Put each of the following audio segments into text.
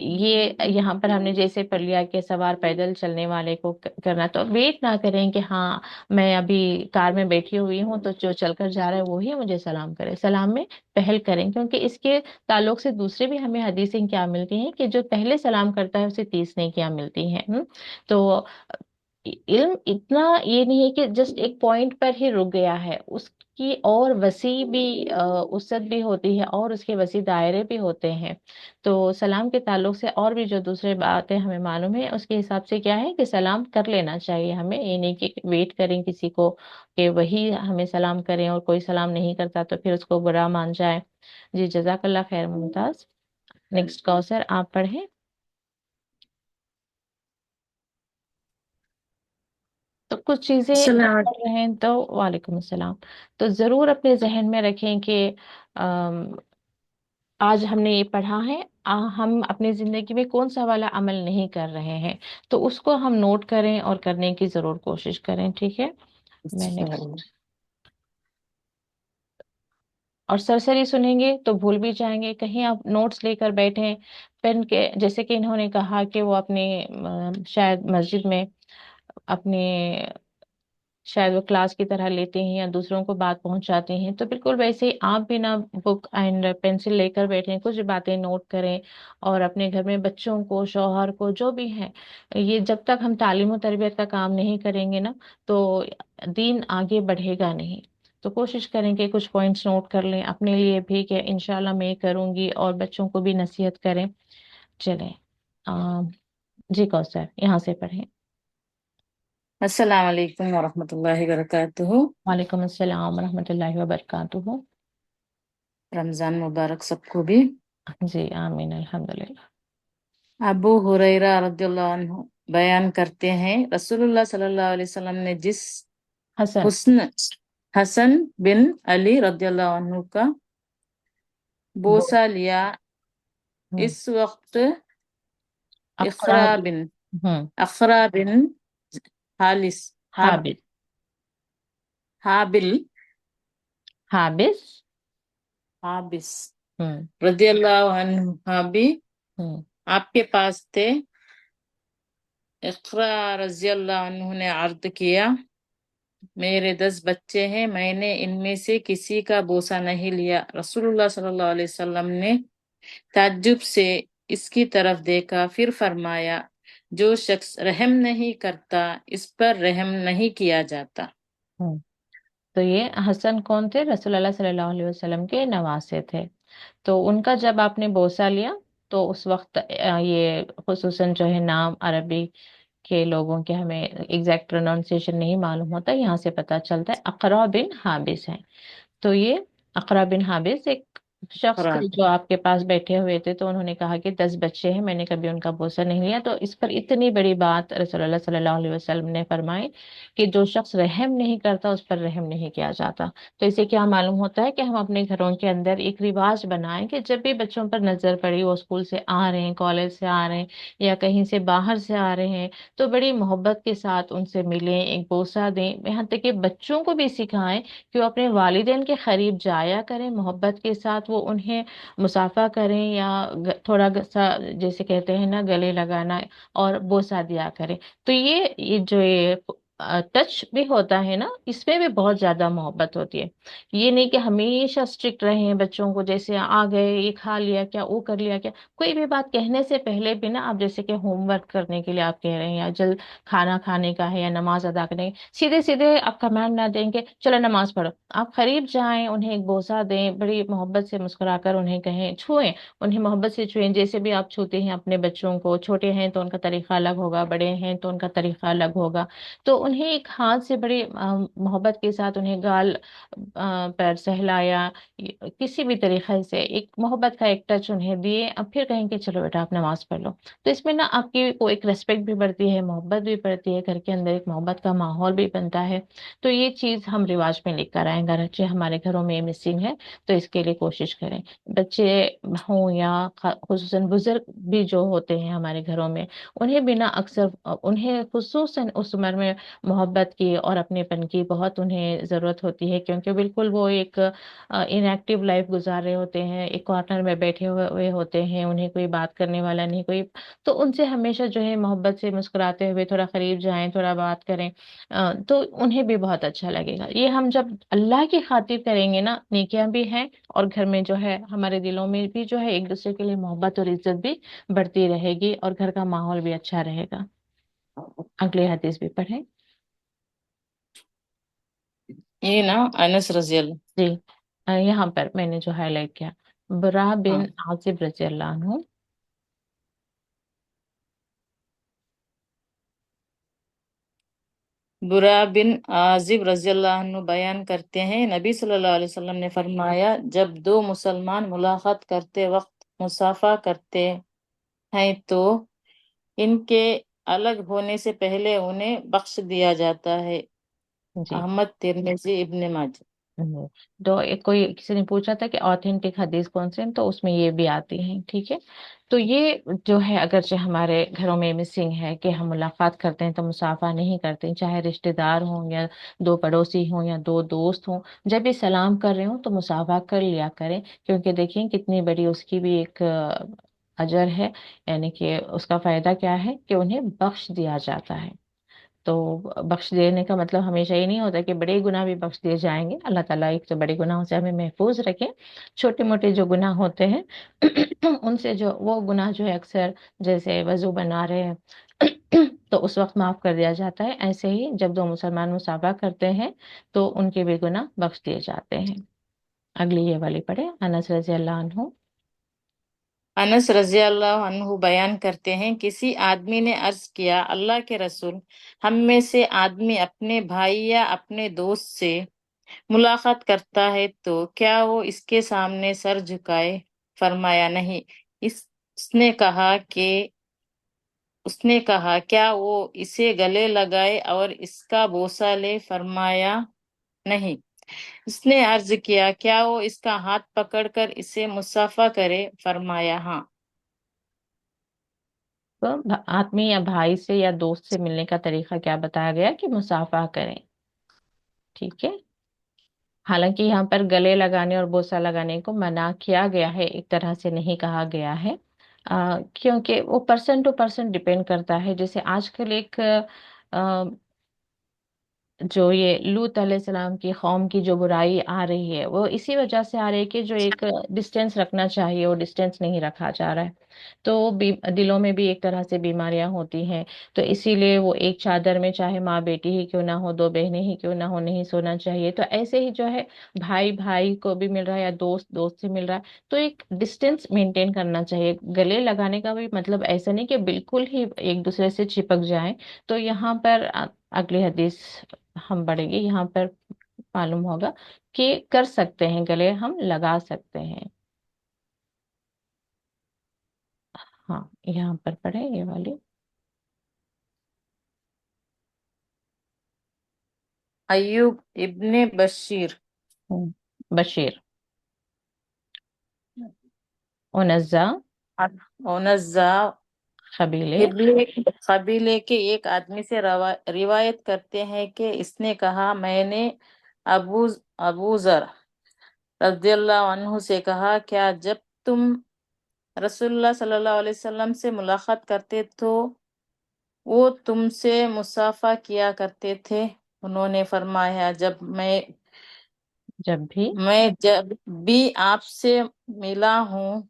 یہ یہاں پر ہم نے جیسے پڑھ لیا کہ سوار پیدل چلنے والے کو کرنا، تو ویٹ نہ کریں کہ ہاں میں ابھی کار میں بیٹھی ہوئی ہوں تو جو چل کر جا رہا ہے وہی مجھے سلام کرے، سلام میں پہل کریں، کیونکہ اس کے تعلق سے دوسرے بھی ہمیں حدیثیں کیا ملتی ہیں کہ جو پہلے سلام کرتا ہے اسے 30 نیکیاں ملتی ہیں۔ تو علم اتنا یہ نہیں ہے کہ جسٹ ایک پوائنٹ پر ہی رک گیا ہے، اس کی اور وسیع بھی وسعت بھی ہوتی ہے اور اس کے وسیع دائرے بھی ہوتے ہیں۔ تو سلام کے تعلق سے اور بھی جو دوسرے باتیں ہمیں معلوم ہے اس کے حساب سے کیا ہے کہ سلام کر لینا چاہیے ہمیں، یہ نہیں کہ ویٹ کریں کسی کو کہ وہی ہمیں سلام کریں اور کوئی سلام نہیں کرتا تو پھر اس کو برا مان جائے۔ جی جزاک اللہ خیر ممتاز۔ نیکسٹ کوثر آپ پڑھیں۔ تو کچھ چیزیں جب السلام پڑھ رہے ہیں تو وعلیکم السلام، تو ضرور اپنے ذہن میں رکھیں کہ آج ہم نے یہ پڑھا ہے، ہم اپنی زندگی میں کون سا والا عمل نہیں کر رہے ہیں، تو اس کو ہم نوٹ کریں اور کرنے کی ضرور کوشش کریں، ٹھیک ہے؟ میں نیکسٹ اور سرسری سنیں گے تو بھول بھی جائیں گے، کہیں آپ نوٹس لے کر بیٹھیں پین کے، جیسے کہ انہوں نے کہا کہ وہ اپنے شاید مسجد میں اپنے شاید وہ کلاس کی طرح لیتے ہیں یا دوسروں کو بات پہنچاتے ہیں، تو بالکل ویسے ہی آپ بھی نا بک اینڈ پینسل لے کر بیٹھیں، کچھ باتیں نوٹ کریں اور اپنے گھر میں بچوں کو، شوہر کو، جو بھی ہیں، یہ جب تک ہم تعلیم و تربیت کا کام نہیں کریں گے نا تو دین آگے بڑھے گا نہیں۔ تو کوشش کریں کہ کچھ پوائنٹس نوٹ کر لیں اپنے لیے بھی کہ انشاءاللہ میں یہ کروں گی، اور بچوں کو بھی نصیحت کریں۔ چلیں جی کوثر یہاں سے پڑھیں۔ السلام علیکم ورحمۃ اللہ وبرکاتہ۔ وعلیکم السلام ورحمۃ اللہ وبرکاتہ۔ رمضان مبارک سب کو بھی۔ جی آمین الحمدللہ۔ ابو ہریرہ رضی اللہ عنہ بیان کرتے ہیں، رسول اللہ صلی اللہ علیہ وسلم نے جس حسن حسن بن علی رضی اللہ عنہ کا وہ بوسہ لیا، اس وقت اقرا اقرب بن ہوں اقرا بن حالس حابس حابل حابس حابس ہوں رضی اللہ عنہ بھی ہوں آپ کے پاس تھے۔ اقرا رضی اللہ عنہ نے عرض کیا، میرے 10 بچے ہیں، میں نے ان میں سے کسی کا بوسہ نہیں لیا۔ رسول اللہ صلی اللہ علیہ وسلم نے تعجب سے اس کی طرف دیکھا، پھر فرمایا، جو شخص رحم نہیں کرتا اس پر رحم نہیں کیا جاتا۔ ہوں۔ تو یہ حسن کون تھے؟ رسول اللہ صلی اللہ علیہ وسلم کے نواسے تھے۔ تو ان کا جب آپ نے بوسہ لیا تو اس وقت یہ خصوصاً جو ہے نام عربی کے لوگوں کے ہمیں ایگزیکٹ پروننسیشن نہیں معلوم ہوتا، یہاں سے پتہ چلتا ہے اقرا بن حابس ہیں۔ تو یہ اقرا بن حابس ایک شخص تھے خراب۔ جو آپ کے پاس بیٹھے ہوئے تھے، تو انہوں نے کہا کہ 10 بچے ہیں، میں نے کبھی ان کا بوسہ نہیں لیا۔ تو اس پر اتنی بڑی بات رسول اللہ صلی اللہ علیہ وسلم نے فرمائی کہ جو شخص رحم نہیں کرتا اس پر رحم نہیں کیا جاتا۔ تو اسے کیا معلوم ہوتا ہے کہ ہم اپنے گھروں کے اندر ایک رواج بنائیں کہ جب بھی بچوں پر نظر پڑی، وہ اسکول سے آ رہے ہیں، کالج سے آ رہے ہیں یا کہیں سے باہر سے آ رہے ہیں، تو بڑی محبت کے ساتھ ان سے ملیں، ایک بوسہ دیں، یہاں تک کہ بچوں کو بھی سکھائیں کہ وہ اپنے والدین کے قریب جایا کریں، محبت کے ساتھ وہ انہیں مصافحہ کریں یا تھوڑا سا جیسے کہتے ہیں نا گلے لگانا اور بوسہ دیا کریں۔ تو یہ جو یہ ٹچ بھی ہوتا ہے نا، اس میں بھی بہت زیادہ محبت ہوتی ہے۔ یہ نہیں کہ ہمیشہ اسٹرکٹ رہے ہیں بچوں کو، جیسے آ گئے یہ کھا لیا کیا، وہ کر لیا کیا، کوئی بھی بات کہنے سے پہلے بھی نا، آپ جیسے کہ ہوم ورک کرنے کے لیے آپ کہہ رہے ہیں یا جلد کھانا کھانے کا ہے یا نماز ادا کرنے، سیدھے سیدھے آپ کمانڈ نہ دیں کہ چلو نماز پڑھو، آپ قریب جائیں، انہیں ایک بوسہ دیں، بڑی محبت سے مسکرا کر انہیں کہیں، چھوئیں، انہیں محبت سے چھوئیں، جیسے بھی آپ چھوتے ہیں اپنے بچوں کو، چھوٹے ہیں تو ان کا طریقہ الگ ہوگا، بڑے ہیں تو ان کا طریقہ الگ ہوگا۔ تو انہیں ایک ہاتھ سے بڑی محبت کے ساتھ انہیں گال پیر سہلایا، کسی بھی طریقے سے ایک محبت کا ایک ٹچ انہیں دیے، اب پھر کہیں کہ چلو بیٹا آپ نماز پڑھ لو۔ تو اس میں نا آپ کی کو ایک ریسپیکٹ بھی بڑھتی ہے، محبت بھی بڑھتی ہے، گھر کے اندر ایک محبت کا ماحول بھی بنتا ہے۔ تو یہ چیز ہم رواج میں لے کر آئیں، اگرچہ ہمارے گھروں میں یہ مسنگ ہے تو اس کے لیے کوشش کریں، بچے ہوں یا خصوصاً بزرگ بھی جو ہوتے ہیں ہمارے گھروں میں، انہیں بنا اکثر انہیں خصوصاً اس عمر میں محبت کی اور اپنے پن کی بہت انہیں ضرورت ہوتی ہے، کیونکہ بالکل وہ ایک ان ایکٹیو لائف گزار رہے ہوتے ہیں، ایک کارنر میں بیٹھے ہوئے ہوتے ہیں، انہیں کوئی بات کرنے والا نہیں کوئی، تو ان سے ہمیشہ جو ہے محبت سے مسکراتے ہوئے تھوڑا قریب جائیں، تھوڑا بات کریں، تو انہیں بھی بہت اچھا لگے گا۔ یہ ہم جب اللہ کی خاطر کریں گے نا، نیکیاں بھی ہیں، اور گھر میں جو ہے ہمارے دلوں میں بھی جو ہے ایک دوسرے کے لیے محبت اور عزت بھی بڑھتی رہے گی، اور گھر کا ماحول بھی اچھا رہے گا۔ اگلی حدیث بھی پڑھیں یہ نا انس رضی اللہ جی۔ یہاں پر میں نے جو ہائی لائٹ کیا، برا بن ہاں عازب رضی اللہ عنہ، برا بن عازب رضی اللہ عنہ بیان کرتے ہیں، نبی صلی اللہ علیہ وسلم نے فرمایا، جب دو مسلمان ملاقات کرتے وقت مصافحہ کرتے ہیں تو ان کے الگ ہونے سے پہلے انہیں بخش دیا جاتا ہے۔ جی۔ احمد، ترمذی، ابن ماجہ۔ تو ایک کوئی کسی نے پوچھا تھا کہ آتھینٹک حدیث کون سے ہیں، تو اس میں یہ بھی آتی ہیں، ٹھیک ہے۔ تو یہ جو ہے اگرچہ ہمارے گھروں میں مسنگ ہے کہ ہم ملاقات کرتے ہیں تو مصافحہ نہیں کرتے، چاہے رشتہ دار ہوں یا دو پڑوسی ہوں یا دو دوست ہوں، جب بھی سلام کر رہے ہوں تو مصافحہ کر لیا کریں، کیونکہ دیکھیں کتنی بڑی اس کی بھی ایک اجر ہے، یعنی کہ اس کا فائدہ کیا ہے کہ انہیں بخش دیا جاتا ہے۔ تو بخش دینے کا مطلب ہمیشہ یہ نہیں ہوتا کہ بڑے گناہ بھی بخش دیے جائیں گے، اللہ تعالیٰ ایک تو بڑے گناہوں سے ہمیں محفوظ رکھیں، چھوٹے موٹے جو گناہ ہوتے ہیں ان سے جو وہ گناہ جو ہے اکثر جیسے وضو بنا رہے ہیں تو اس وقت معاف کر دیا جاتا ہے، ایسے ہی جب دو مسلمان مصافحہ کرتے ہیں تو ان کے بھی گناہ بخش دیے جاتے ہیں۔ اگلی یہ والی پڑھے، انس رضی اللہ عنہ، انس رضی اللہ عنہ بیان کرتے ہیں، کسی آدمی نے عرض کیا، اللہ کے رسول، ہم میں سے آدمی اپنے بھائی یا اپنے دوست سے ملاقات کرتا ہے تو کیا وہ اس کے سامنے سر جھکائے؟ فرمایا نہیں۔ اس اس نے کہا کہ اس نے کہا کیا وہ اسے گلے لگائے اور اس کا بوسہ لے؟ فرمایا نہیں۔ اس نے عرض کیا کیا وہ اس کا ہاتھ پکڑ کر اسے مصافحہ کرے؟ فرمایا ہاں۔ تو آدمی یا بھائی سے یا دوست سے ملنے کا طریقہ کیا بتایا گیا کہ مصافحہ کریں، ٹھیک ہے۔ حالانکہ یہاں پر گلے لگانے اور بوسہ لگانے کو منع کیا گیا ہے، ایک طرح سے نہیں کہا گیا ہے، کیونکہ وہ پرسن ٹو پرسن ڈپینڈ کرتا ہے۔ جیسے آج کل ایک جو یہ لوط علیہ السلام کی قوم کی جو برائی آ رہی ہے وہ اسی وجہ سے آ رہی ہے کہ جو ایک ڈسٹینس رکھنا چاہیے وہ ڈسٹینس نہیں رکھا جا رہا ہے، تو دلوں میں بھی ایک طرح سے بیماریاں ہوتی ہیں، تو اسی لیے وہ ایک چادر میں چاہے ماں بیٹی ہی کیوں نہ ہو، دو بہنیں ہی کیوں نہ ہو، نہیں سونا چاہیے۔ تو ایسے ہی جو ہے بھائی بھائی کو بھی مل رہا ہے یا دوست دوست سے مل رہا ہے تو ایک ڈسٹینس مینٹین کرنا چاہیے۔ گلے لگانے کا بھی مطلب ایسا نہیں کہ بالکل ہی ایک دوسرے سے چپک جائیں۔ تو یہاں پر اگلی حدیث ہم پڑھیں گے، یہاں پر معلوم ہوگا کہ کر سکتے ہیں، گلے ہم لگا سکتے ہیں۔ ہاں، یہاں پر پڑھیں یہ والی، ایوب ابن بشیر بشیر، انزا اونزا قبیلے، قبیلے کے ایک آدمی سے روایت کرتے ہیں کہ اس نے کہا، میں نے ابو ابو ذر رضی اللہ عنہ سے کہا، کیا جب تم رسول اللہ صلی اللہ علیہ وسلم سے ملاقات کرتے تو وہ تم سے مصافحہ کیا کرتے تھے؟ انہوں نے فرمایا، جب بھی جب بھی آپ سے ملا ہوں،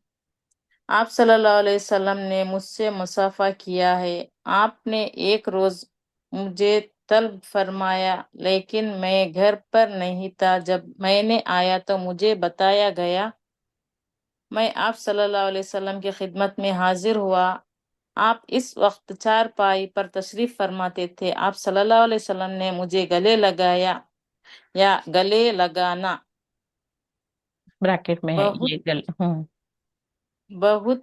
آپ صلی اللہ علیہ وسلم نے مجھ سے مصافحہ کیا ہے۔ آپ نے ایک روز مجھے طلب فرمایا لیکن میں گھر پر نہیں تھا، جب میں نے آیا تو مجھے بتایا گیا، میں آپ صلی اللہ علیہ وسلم کی خدمت میں حاضر ہوا۔ آپ اس وقت چارپائی پر تشریف فرماتے تھے، آپ صلی اللہ علیہ وسلم نے مجھے گلے لگایا یا گلے لگانا بریکٹ میں ہے بہت یہ گل، بہت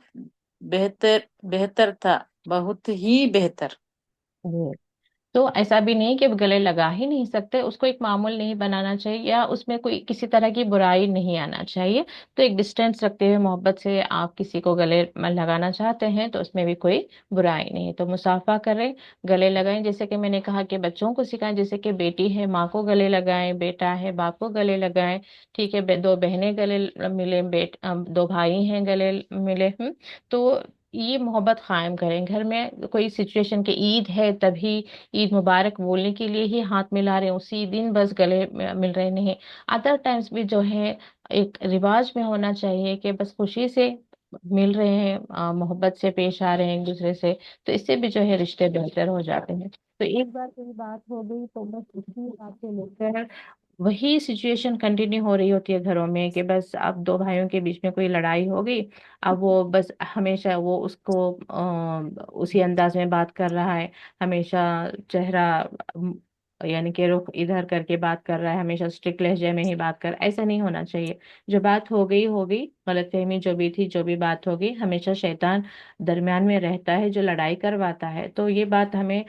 بہتر تھا، بہت ہی بہتر۔ تو ایسا بھی نہیں کہ اب گلے لگا ہی نہیں سکتے، اس کو ایک معمول نہیں بنانا چاہیے، یا اس میں کوئی کسی طرح کی برائی نہیں آنا چاہیے. تو ایک ڈسٹینس رکھتے ہوئے محبت سے آپ کسی کو گلے لگانا چاہتے ہیں تو اس میں بھی کوئی برائی نہیں ہے. تو مصافحہ کریں، گلے لگائیں، جیسے کہ میں نے کہا کہ بچوں کو سکھائیں، جیسے کہ بیٹی ہے ماں کو گلے لگائیں، بیٹا ہے باپ کو گلے لگائیں. ٹھیک ہے، دو بہنیں گلے ملے، دو بھائی ہیں گلے ملے. تو یہ محبت قائم کریں گھر میں. کوئی سچویشن کہ عید ہے تبھی عید مبارک بولنے کے لیے ہی ہاتھ ملا رہے ہیں، اسی دن بس گلے مل رہے نہیں. ادر ٹائمس بھی جو ہے ایک رواج میں ہونا چاہیے کہ بس خوشی سے مل رہے ہیں، محبت سے پیش آ رہے ہیں ایک دوسرے سے. تو اس سے بھی جو ہے رشتے بہتر ہو جاتے ہیں. تو ایک بار کوئی بات ہو گئی تو بس اسی بات سے لے کر وہی سچویشن کنٹینیو ہو رہی ہوتی ہے گھروں میں، کہ بس اب دو بھائیوں کے بیچ میں کوئی لڑائی ہو گئی، اب وہ بس ہمیشہ وہ اس کو اسی انداز میں بات کر رہا ہے، ہمیشہ چہرہ یعنی کہ رخ ادھر کر کے بات کر رہا ہے، ہمیشہ اسٹرکٹ لہجے میں ہی بات کر. ایسا نہیں ہونا چاہیے. جو بات ہو گئی ہو گئی، غلط فہمی جو بھی تھی، جو بھی بات ہو گئی، ہمیشہ شیطان درمیان میں رہتا ہے جو لڑائی کرواتا ہے. تو یہ بات ہمیں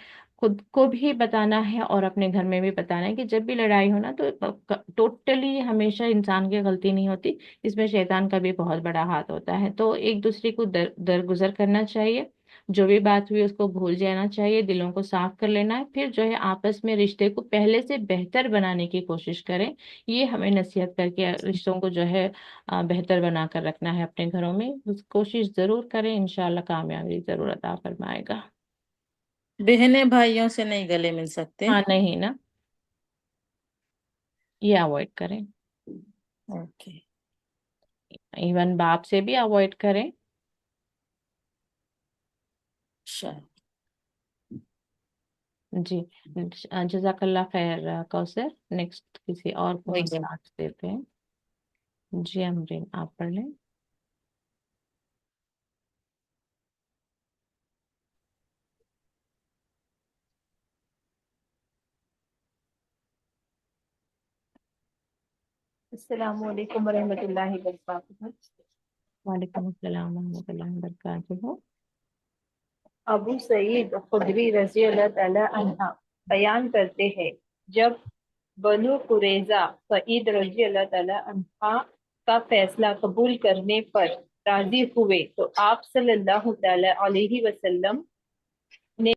خود کو بھی بتانا ہے اور اپنے گھر میں بھی بتانا ہے کہ جب بھی لڑائی ہونا تو ٹوٹلی ہمیشہ انسان کی غلطی نہیں ہوتی، اس میں شیطان کا بھی بہت بڑا ہاتھ ہوتا ہے. تو ایک دوسرے کو درگزر کرنا چاہیے، جو بھی بات ہوئی اس کو بھول جانا چاہیے، دلوں کو صاف کر لینا ہے، پھر جو ہے آپس میں رشتے کو پہلے سے بہتر بنانے کی کوشش کریں. یہ ہمیں نصیحت کر کے رشتوں کو جو ہے بہتر بنا کر رکھنا ہے اپنے گھروں میں. کوشش ضرور کریں، انشاءاللہ کامیابی ضرور عطا فرمائے گا. بہنیں بھائیوں سے نہیں گلے مل سکتے؟ ہاں نہیں نا، یہ اوائڈ کریں. اوکے. ایون باپ سے بھی اوائڈ کریں. شاید. جی، جزاک اللہ خیر کوثر. نیکسٹ کسی اور کو ہم وہی چانس دیتے ہیں. جی امرین آپ پڑھ لیں. السلام علیکم ورحمۃ اللہ وبرکاتہ. وعلیکم السلام ورحمۃ اللہ وبرکاتہ. ابو سعید خدری رضی اللہ تعالی عنہ بیان کرتے ہیں، جب بنو قریظہ سعید رضی اللہ تعالی عنہ کا فیصلہ قبول کرنے پر راضی ہوئے تو آپ صلی اللہ تعالی علیہ وسلم نے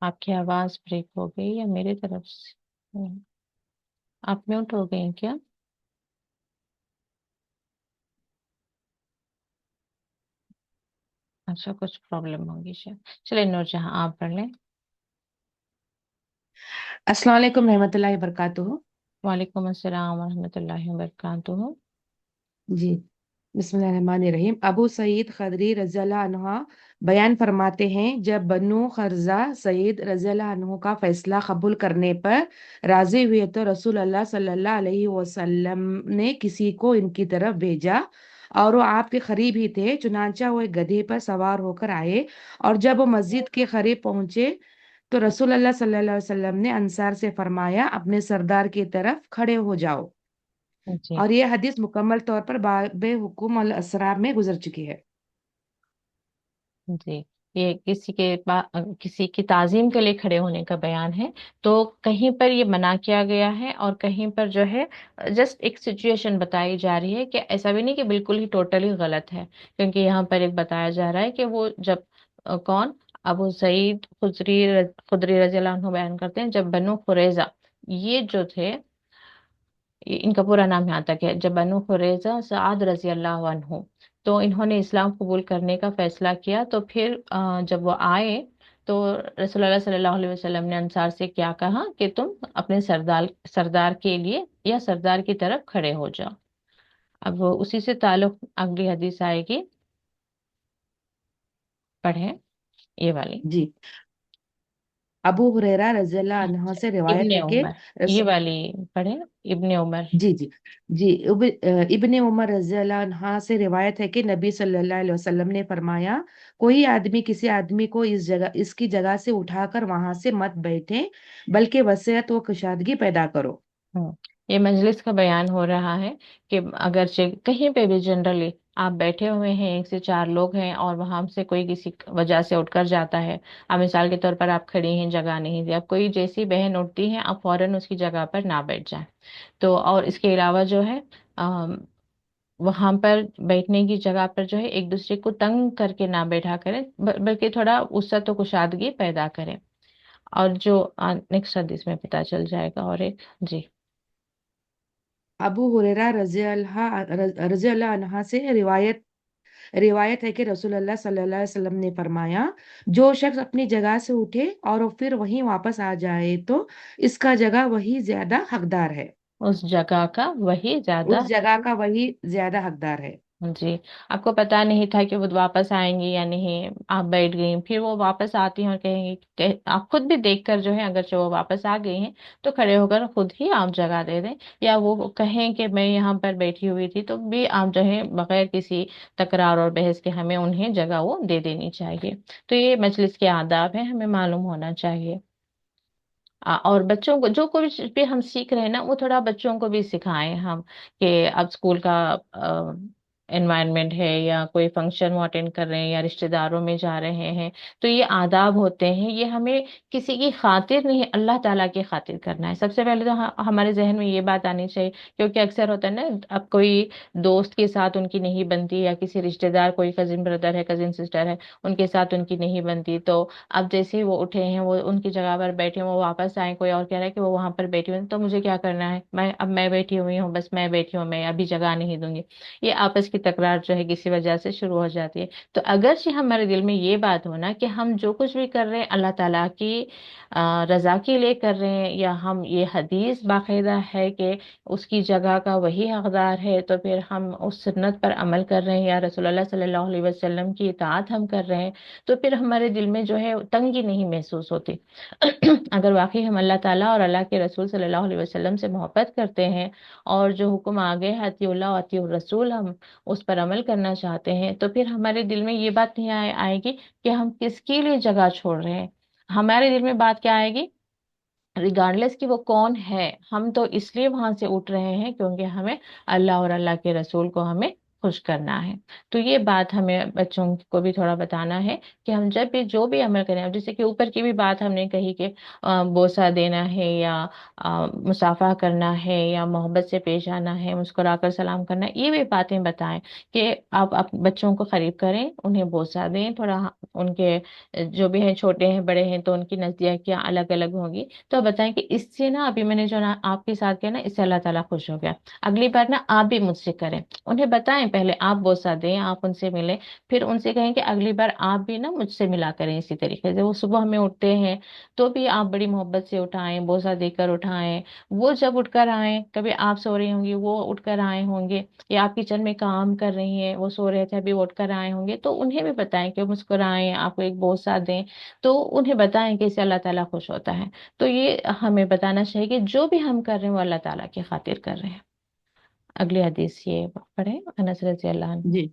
آپ کی آواز بریک ہو گئی یا میرے طرف سے؟ آپ میوٹ ہو گئی ہیں کیا؟ اچھا کچھ پرابلم ہوگی شاید. چلے نور جہاں آپ پڑھ لیں. السلام علیکم رحمۃ اللہ وبرکاتہ. وعلیکم السلام ورحمۃ اللہ وبرکاتہ. جی بسم اللہ الرحمن الرحیم. ابو سعید خدری رضی اللہ عنہ بیان فرماتے ہیں، جب بنو قریظہ سعید رضی اللہ عنہ کا فیصلہ قبول کرنے پر راضی ہوئے تو رسول اللہ صلی اللہ علیہ وسلم نے کسی کو ان کی طرف بھیجا اور وہ آپ کے قریب ہی تھے. چنانچہ وہ ایک گدھے پر سوار ہو کر آئے اور جب وہ مسجد کے قریب پہنچے تو رسول اللہ صلی اللہ علیہ وسلم نے انصار سے فرمایا، اپنے سردار کی طرف کھڑے ہو جاؤ. جی اور یہ حدیث مکمل طور پر باب حکم الاسرار میں گزر چکی ہے. جی، یہ کسی کی تعظیم کے لیے کھڑے ہونے کا بیان ہے. تو کہیں پر یہ منع کیا گیا ہے اور کہیں پر جو ہے جسٹ ایک سچویشن بتائی جا رہی ہے، کہ ایسا بھی نہیں کہ بالکل ہی ٹوٹلی غلط ہے. کیونکہ یہاں پر ایک بتایا جا رہا ہے کہ وہ جب کون ابو سعید خدری رضی اللہ عنہ بیان کرتے ہیں، جب بنو قریظہ یہ جو تھے، ان کا پورا نام یہاں تک ہے، جب بنو قریظہ سعد رضی اللہ عنہ تو انہوں نے اسلام قبول کرنے کا فیصلہ کیا، تو پھر جب وہ آئے تو رسول اللہ صلی اللہ علیہ وسلم نے انصار سے کیا کہا کہ تم اپنے سردار کے لیے یا سردار کی طرف کھڑے ہو جاؤ. اب اسی سے تعلق اگلی حدیث آئے گی، پڑھیں یہ والی. جی ابو ہریرہ رضی اللہ عنہ سے ابن روایت ہے کہ عمر، یہ والی پڑھیں. ابن عمر. جی جی جی ابن عمر رضی اللہ عنہ سے روایت ہے کہ نبی صلی اللہ علیہ وسلم نے فرمایا، کوئی آدمی کسی آدمی کو اس کی جگہ سے اٹھا کر وہاں سے مت بیٹھے، بلکہ وسعت و کشادگی پیدا کرو. یہ مجلس کا بیان ہو رہا ہے کہ اگرچہ کہیں پہ بھی جنرلی آپ بیٹھے ہوئے ہیں، 1 سے 4 لوگ ہیں، اور وہاں سے کوئی کسی وجہ سے اٹھ کر جاتا ہے، اب مثال کے طور پر آپ کھڑی ہیں، جگہ نہیں دی، اب کوئی جیسی بہن اٹھتی ہے آپ فوراً اس کی جگہ پر نہ بیٹھ جائیں۔ تو اور اس کے علاوہ جو ہے وہاں پر بیٹھنے کی جگہ پر جو ہے ایک دوسرے کو تنگ کر کے نہ بیٹھا کریں، بلکہ تھوڑا وسعت و کشادگی پیدا کریں، اور جو نیکسٹ حدیث میں پتہ چل جائے گا۔ اور ایک جی ابو ہریرہ رضی اللہ عنہ سے روایت ہے کہ رسول اللہ صلی اللہ علیہ وسلم نے فرمایا، جو شخص اپنی جگہ سے اٹھے اور پھر وہیں واپس آ جائے تو اس کا جگہ وہی زیادہ حقدار ہے، اس جگہ کا وہی زیادہ اس جگہ کا وہی زیادہ حقدار ہے۔ جی آپ کو پتا نہیں تھا کہ وہ واپس آئیں گی یا نہیں، آپ بیٹھ گئیں، پھر وہ واپس آتی ہیں اور کہیں گی آپ خود بھی دیکھ کر جو ہے اگرچہ وہ واپس آ گئی ہیں تو کھڑے ہو کر خود ہی آپ جگہ دے دیں، یا وہ کہیں کہ میں یہاں پر بیٹھی ہوئی تھی، تو بھی آپ جو ہے بغیر کسی تکرار اور بحث کے ہمیں انہیں جگہ وہ دے دینی چاہیے۔ تو یہ مجلس کے آداب ہیں، ہمیں معلوم ہونا چاہیے۔ اور بچوں کو جو کچھ بھی ہم سیکھ رہے ہیں نا، وہ تھوڑا بچوں کو بھی سکھائیں ہم، کہ اب اسکول کا انوائرمنٹ ہے یا کوئی فنکشن وہ اٹینڈ کر رہے ہیں یا رشتہ داروں میں جا رہے ہیں، تو یہ آداب ہوتے ہیں، یہ ہمیں کسی کی خاطر نہیں، اللہ تعالیٰ کی خاطر کرنا ہے۔ سب سے پہلے تو ہمارے ذہن میں یہ بات آنی چاہیے، کیونکہ اکثر ہوتا ہے نا، اب کوئی دوست کے ساتھ ان کی نہیں بنتی، یا کسی رشتہ دار، کوئی کزن بردر ہے، کزن سسٹر ہے، ان کے ساتھ ان کی نہیں بنتی، تو اب جیسے ہی وہ اٹھے ہیں، وہ ان کی جگہ پر بیٹھے ہیں، وہ واپس آئیں، کوئی اور کہہ رہا ہے کہ وہ وہاں پر بیٹھی ہوئی، تو مجھے کیا کرنا ہے، میں بیٹھی ہوئی ہوں، بس میں بیٹھی ہوں، میں ابھی جگہ نہیں دوں گی، یہ آپس کی تکرار جو ہے کسی وجہ سے شروع ہو جاتی ہے۔ تو اگرچہ ہمارے دل میں یہ بات ہونا کہ ہم جو کچھ بھی کر رہے ہیں اللہ تعالیٰ کی رضا کے لیے کر رہے ہیں، یا ہم یہ حدیث باقاعدہ ہے کہ اس کی جگہ کا وہی حقدار ہے، تو پھر ہم اس سنت پر عمل کر رہے ہیں، یا رسول اللہ صلی اللہ علیہ وسلم کی اطاعت ہم کر رہے ہیں، تو پھر ہمارے دل میں جو ہے تنگی نہیں محسوس ہوتی۔ اگر واقعی ہم اللہ تعالیٰ اور اللہ کے رسول صلی اللہ علیہ وسلم سے محبت کرتے ہیں، اور جو حکم آگے ہے اطیع اللہ و اطیع الرسول، ہم اس پر عمل کرنا چاہتے ہیں، تو پھر ہمارے دل میں یہ بات نہیں آئے گی کہ ہم کس کے لیے جگہ چھوڑ رہے ہیں۔ ہمارے دل میں بات کیا آئے گی، ریگارڈلیس کہ وہ کون ہے، ہم تو اس لیے وہاں سے اٹھ رہے ہیں کیونکہ ہمیں اللہ اور اللہ کے رسول کو ہمیں خوش کرنا ہے۔ تو یہ بات ہمیں بچوں کو بھی تھوڑا بتانا ہے کہ ہم جب بھی جو بھی عمل کریں، جیسے کہ اوپر کی بھی بات ہم نے کہی کہ بوسہ دینا ہے، یا مصافحہ کرنا ہے، یا محبت سے پیش آنا ہے، مسکرا کر سلام کرنا ہے، یہ بھی باتیں بتائیں کہ آپ بچوں کو قریب کریں، انہیں بوسہ دیں، تھوڑا ان کے جو بھی ہیں، چھوٹے ہیں بڑے ہیں تو ان کی نزدیکیاں الگ الگ ہوں گی، تو بتائیں کہ اس سے نا، ابھی میں نے جو نا آپ کے ساتھ کیا نا، اس سے اللہ تعالیٰ خوش ہو گیا، اگلی بار نا آپ بھی مجھ سے کریں، انہیں بتائیں، پہلے آپ بوسہ دیں، آپ ان سے ملیں، پھر ان سے کہیں کہ اگلی بار آپ بھی نا مجھ سے ملا کریں، اسی طریقے سے وہ صبح میں اٹھتے ہیں تو بھی آپ بڑی محبت سے اٹھائیں، بوسہ دے کر اٹھائیں، وہ جب اٹھ کر آئیں، کبھی آپ سو رہی ہوں گی وہ اٹھ کر آئے ہوں گے، یا آپ کچن میں کام کر رہی ہیں، وہ سو رہے تھے ابھی وہ اٹھ کر آئے ہوں گے، تو انہیں بھی بتائیں کہ مسکرائیں، آپ کو ایک بوسہ دیں، تو انہیں بتائیں کہ اس سے اللہ تعالیٰ خوش ہوتا ہے۔ تو یہ ہمیں بتانا چاہیے کہ جو بھی ہم کر رہے ہیں وہ اللہ تعالیٰ کی خاطر کر رہے ہیں۔ اگلی حدیث یہ پڑھیں، انس رضی اللہ عنہ۔ جی،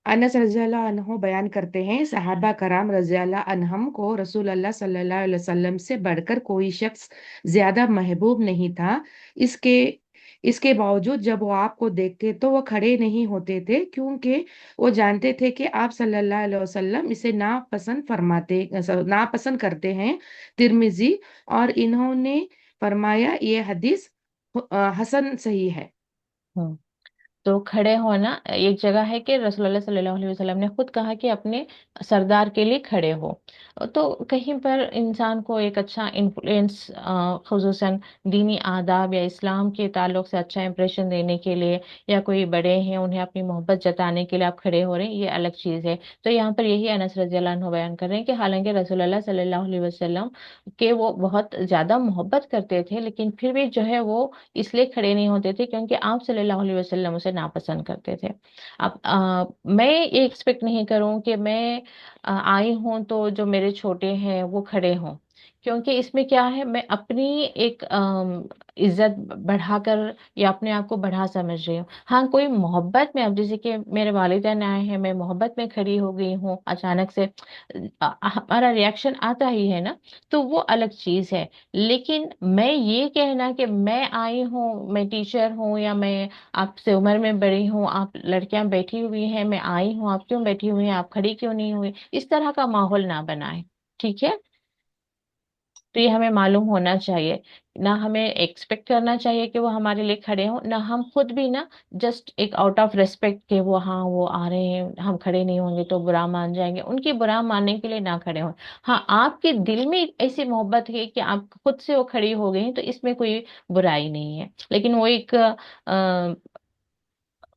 انس رضی اللہ عنہ بیان کرتے ہیں، صحابہ کرام رضی اللہ عنہم کو رسول اللہ صلی اللہ علیہ وسلم سے بڑھ کر کوئی شخص زیادہ محبوب نہیں تھا، اس کے باوجود جب وہ آپ کو دیکھتے تو وہ کھڑے نہیں ہوتے تھے، کیونکہ وہ جانتے تھے کہ آپ صلی اللہ علیہ وسلم اسے ناپسند کرتے ہیں۔ ترمذی، اور انہوں نے فرمایا یہ حدیث حسن صحیح ہے۔ ہوں۔ تو کھڑے ہونا ایک جگہ ہے کہ رسول اللہ صلی اللہ علیہ وسلم نے خود کہا کہ اپنے سردار کے لیے کھڑے ہو، تو کہیں پر انسان کو ایک اچھا انفلوئنس، خصوصاً دینی آداب یا اسلام کے تعلق سے اچھا امپریشن دینے کے لیے، یا کوئی بڑے ہیں انہیں اپنی محبت جتانے کے لیے آپ کھڑے ہو رہے ہیں، یہ الگ چیز ہے۔ تو یہاں پر یہی انس رضی اللہ عنہ بیان کر رہے ہیں کہ حالانکہ رسول اللہ صلی اللہ علیہ وسلم کہ وہ بہت زیادہ محبت کرتے تھے، لیکن پھر بھی جو ہے وہ اس لیے کھڑے نہیں ہوتے تھے کیونکہ آپ صلی اللہ علیہ وسلم اسے ناپسند کرتے تھے۔ اب میں یہ ایکسپیکٹ نہیں کروں کہ میں آئی ہوں تو جو میرے چھوٹے ہیں وہ کھڑے ہوں، کیونکہ اس میں کیا ہے، میں اپنی ایک عزت بڑھا کر یا اپنے آپ کو بڑھا سمجھ رہی ہوں. ہاں کوئی محبت میں، اب جیسے کہ میرے والدین آئے ہیں، میں محبت میں کھڑی ہو گئی ہوں اچانک سے، ہمارا ریئیکشن آتا ہی ہے نا، تو وہ الگ چیز ہے. لیکن میں یہ کہنا کہ میں آئی ہوں، میں ٹیچر ہوں یا میں آپ سے عمر میں بڑی ہوں، آپ لڑکیاں بیٹھی ہوئی ہیں، میں آئی ہوں، آپ کیوں بیٹھی ہوئی ہیں، آپ کھڑی کیوں نہیں ہوئی، اس طرح کا ماحول نہ بنائیں. ٹھیک ہے؟ تو یہ ہمیں معلوم ہونا چاہیے. نہ ہمیں ایکسپیکٹ کرنا چاہیے کہ وہ ہمارے لیے کھڑے ہوں، نہ ہم خود بھی نا جسٹ ایک آؤٹ آف ریسپیکٹ کہ وہ ہاں وہ آ رہے ہیں، ہم کھڑے نہیں ہوں گے تو برا مان جائیں گے، ان کی برا ماننے کے لیے نہ کھڑے ہوں. ہاں آپ کے دل میں ایسی محبت ہے کہ آپ خود سے وہ کھڑی ہو گئی ہیں، تو اس میں کوئی برائی نہیں ہے. لیکن وہ ایک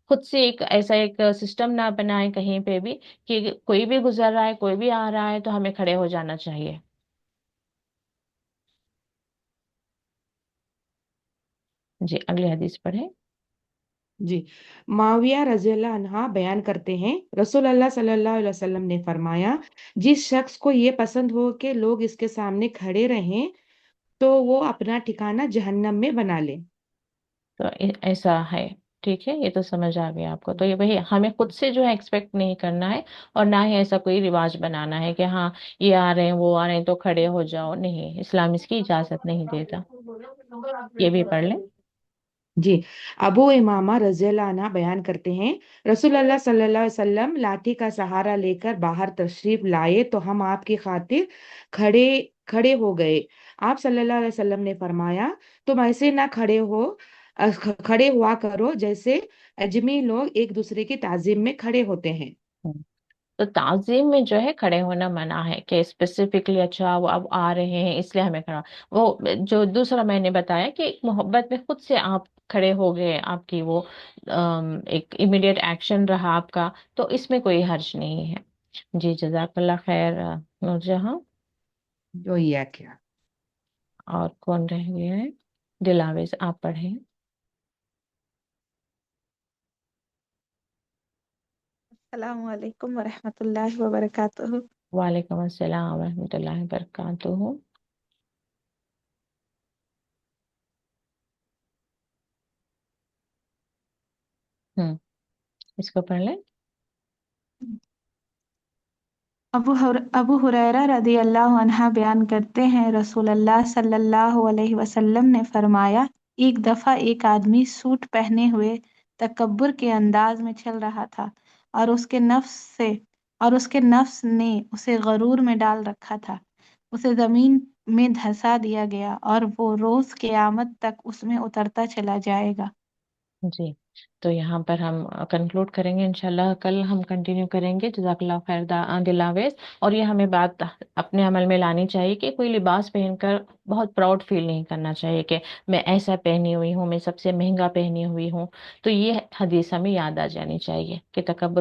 خود سے ایک ایسا ایک سسٹم نہ بنائے کہیں پہ بھی کہ کوئی بھی گزر رہا ہے، کوئی بھی آ رہا ہے تو ہمیں کھڑے ہو جانا چاہیے. جی اگلی حدیث پڑھیں. جی معاویہ رضی اللہ عنہ بیان کرتے ہیں، رسول اللہ صلی اللہ علیہ وسلم نے فرمایا، جس شخص کو یہ پسند ہو کہ لوگ اس کے سامنے کھڑے رہیں تو وہ اپنا ٹھکانہ جہنم میں بنا لے. تو ایسا ہے. ٹھیک ہے، یہ تو سمجھ آ گیا آپ کو. تو یہ وہی ہمیں خود سے جو ہے ایکسپیکٹ نہیں کرنا ہے، اور نہ ہی ایسا کوئی رواج بنانا ہے کہ ہاں یہ آ رہے ہیں وہ آ رہے ہیں تو کھڑے ہو جاؤ. نہیں، اسلام اس کی اجازت نہیں دیتا. یہ بھی پڑھ لیں. جی ابو امامہ رضی اللہ عنہ بیان کرتے ہیں، رسول اللہ صلی اللہ علیہ وسلم لاٹھی کا سہارا لے کر باہر تشریف لائے تو ہم آپ کی خاطر کھڑے کھڑے ہو گئے. آپ صلی اللہ علیہ وسلم نے فرمایا، تم ایسے نہ کھڑے ہوا کرو جیسے اجمی لوگ ایک دوسرے کی تعظیم میں کھڑے ہوتے ہیں. تو تعظیم میں جو ہے کھڑے ہونا منع ہے کہ اسپیسیفکلی اچھا وہ اب آ رہے ہیں اس لیے ہمیں کھڑا. وہ جو دوسرا میں نے بتایا کہ ایک محبت میں خود سے آپ کھڑے ہو گئے، آپ کی وہ ایک امیڈیٹ ایکشن رہا آپ کا، تو اس میں کوئی حرج نہیں ہے. جی جزاک اللہ خیر نور جہاں. جو یہ کیا اور کون رہ گئے ہیں؟ دلاویز آپ پڑھیں. السلام علیکم ورحمۃ اللہ وبرکاتہ. وعلیکم السلام ورحمۃ اللہ وبرکاتہ. اس کو پڑھ لیں. ابو ہریرہ رضی اللہ عنہ بیان کرتے ہیں، رسول اللہ صلی اللہ علیہ وسلم نے فرمایا، ایک دفعہ ایک آدمی سوٹ پہنے ہوئے تکبر کے انداز میں چل رہا تھا، اور اس کے نفس نے اسے غرور میں ڈال رکھا تھا. اسے زمین میں دھسا دیا گیا اور وہ روز قیامت تک اس میں اترتا چلا جائے گا. جی تو یہاں پر ہم کنکلوڈ کریں گے انشاءاللہ. کل ہم کنٹینیو کریں گے. جزاک اللہ خیر دلاویز. اور یہ ہمیں بات اپنے عمل میں لانی چاہیے کہ کوئی لباس پہن کر بہت پراؤڈ فیل نہیں کرنا چاہیے کہ میں ایسا پہنی ہوئی ہوں، میں سب سے مہنگا پہنی ہوئی ہوں. تو یہ حدیث ہمیں یاد آ جانی چاہیے کہ تکبر